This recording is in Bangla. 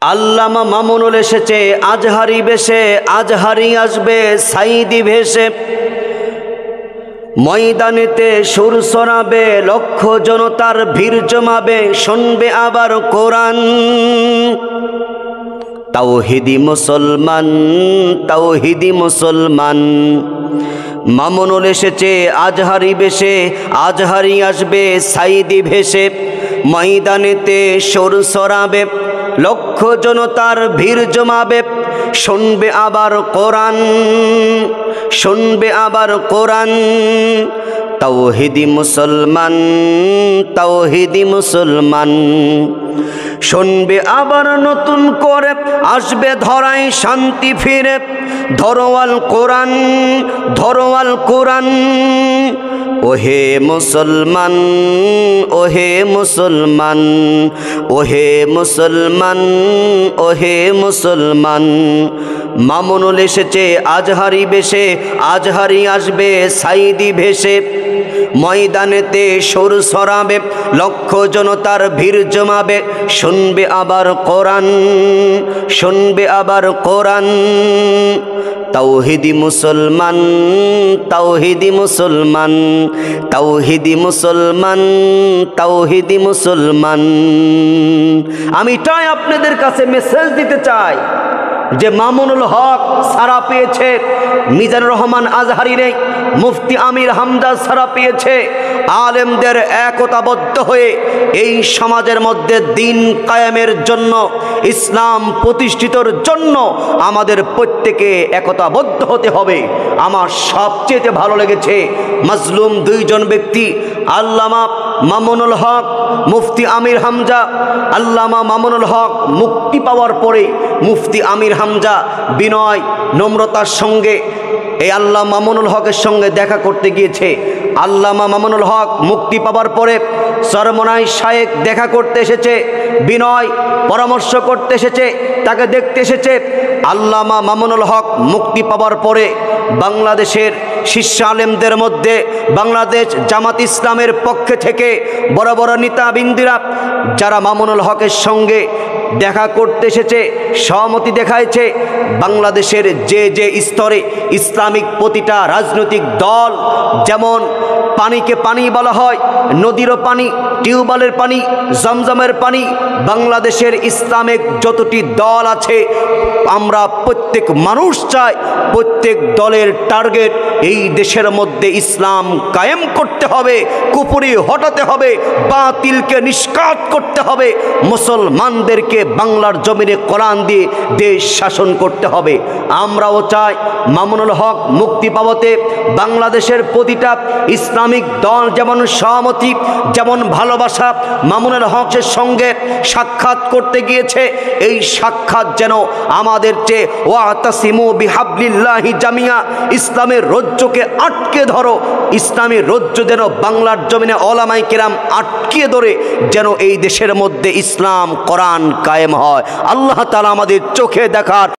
আল্লামা মামুনুল এসেছে আজহারি বেশে, আজহারি আসবে সাইদি ভেসে। ময়দানেতে সুর শোনাবে, লক্ষ জনতার ভিড় জমাবে, শুনবে আবার কোরআন। তাওহীদি মুসলমান, তাওহীদি মুসলমান। মামুনুল এসেছে আজহারি বেশে, আজহারি আসবে সাইদি ভেসে। ময়দানেতে সুর শোনাবে, লক্ষ জনতার ভিড় জমাবে, শুনবে আবার কোরআন, শুনবে আবার কোরআন। তাওহীদি মুসলমান, তাওহীদি মুসলমান। শুনবে আবার নতুন করে, আসবে ধরায় শান্তি ফিরে। ধরোয়াল কোরআন, ধরোয়াল কোরআন। ওহে মুসলমান, ওহে মুসলমান, ওহে মুসলমান, ওহে মুসলমান। মামুনুল এসেছে আজহারি বেশে, আজহারি আসবে সাইদি ভেসে। ময়দানেতে সুর ছড়াবে, লক্ষ জনতার ভিড় জমাবে, শুনবে আবার কোরআন, শুনবে আবার কোরআন। তাওহীদি মুসলমান, তাওহীদি মুসলমান, তাওহীদি মুসলমান, তাওহীদি মুসলমান। আমি তাই আপনাদের কাছে মেসেজ দিতে চাই যে মামুনুল হক ছাড়া পেয়েছে, মিজানুর রহমান আজহারি নেই, মুফতি আমির হামজা ছাড়া পেয়েছে। আলেমদের একতাবদ্ধ হয়ে এই সমাজের মধ্যে দিন কায়েমের জন্য, ইসলাম প্রতিষ্ঠিতর জন্য আমাদের প্রত্যেকে একতাবদ্ধ হতে হবে। আমার সবচেয়ে ভালো লেগেছে মাজলুম দুইজন ব্যক্তি, আল্লামা মামুনুল হক, মুফতি আমির হামজা। আল্লামা মামুনুল হক মুক্তি পাওয়ার পরে মুফতি আমির হামজা বিনয় নম্রতার সঙ্গে এই আল্লামা মামুনুল হকের সঙ্গে দেখা করতে গিয়েছে। আল্লামা মামুনুল হক মুক্তি পাওয়ার পরে সরমনাই শায়েখ দেখা করতে এসেছে, বিনয় পরামর্শ করতে এসেছে, তাকে দেখতে এসেছে। আল্লামা মামুনুল হক মুক্তি পাওয়ার পরে বাংলাদেশের শীর্ষ আলেমদের মধ্যে বাংলাদেশ জামাত ইসলামের পক্ষে থেকে বড় বড় নেতাবৃন্দরা যারা মামুনুল হকের সঙ্গে দেখা করতে এসেছে, সহমতি দেখাইছে। বাংলাদেশের যে যে স্তরে ইসলামিক প্রতিটা রাজনৈতিক দল, যেমন পানিকে পানি বলা হয়, নদীরও পানি, টিউবওয়েলের পানি, জমজমের পানি, বাংলাদেশের ইসলামিক যতটি দল আছে আমরা প্রত্যেক মানুষ চাই, প্রত্যেক দলের টার্গেট এই দেশের মধ্যে ইসলাম কায়েম করতে হবে, কুফরি হটাতে হবে, বাতিলকে নিষ্কাত করতে হবে, মুসলমানদেরকে বাংলার জমিনে কোরআন দিয়ে দেশ শাসন করতে হবে। আমরাও চাই মামুনুল হক মুক্তি পাওয়াতে বাংলাদেশের প্রতিটা ইসলামিক দল যেমন সহমতি, যেমন ভালোবাসা মামুনুল হকের সঙ্গে সাক্ষাৎ করতে গিয়েছে, এই সাক্ষাৎ যেন আমাদের চেয়ে ওয়াতাসিমু বিহাবলিল্লাহি জামিয়া, ইসলামের রজ্জুকে আটকে ধরো, ইসলামের রজ্জু যেন বাংলার জমিনে ওলামায়ে কেরাম আটকে ধরে যেন এই দেশের মধ্যে ইসলাম কোরআন কায়েম হয়। আল্লাহ তাআলা আমাদের চোখে দেখার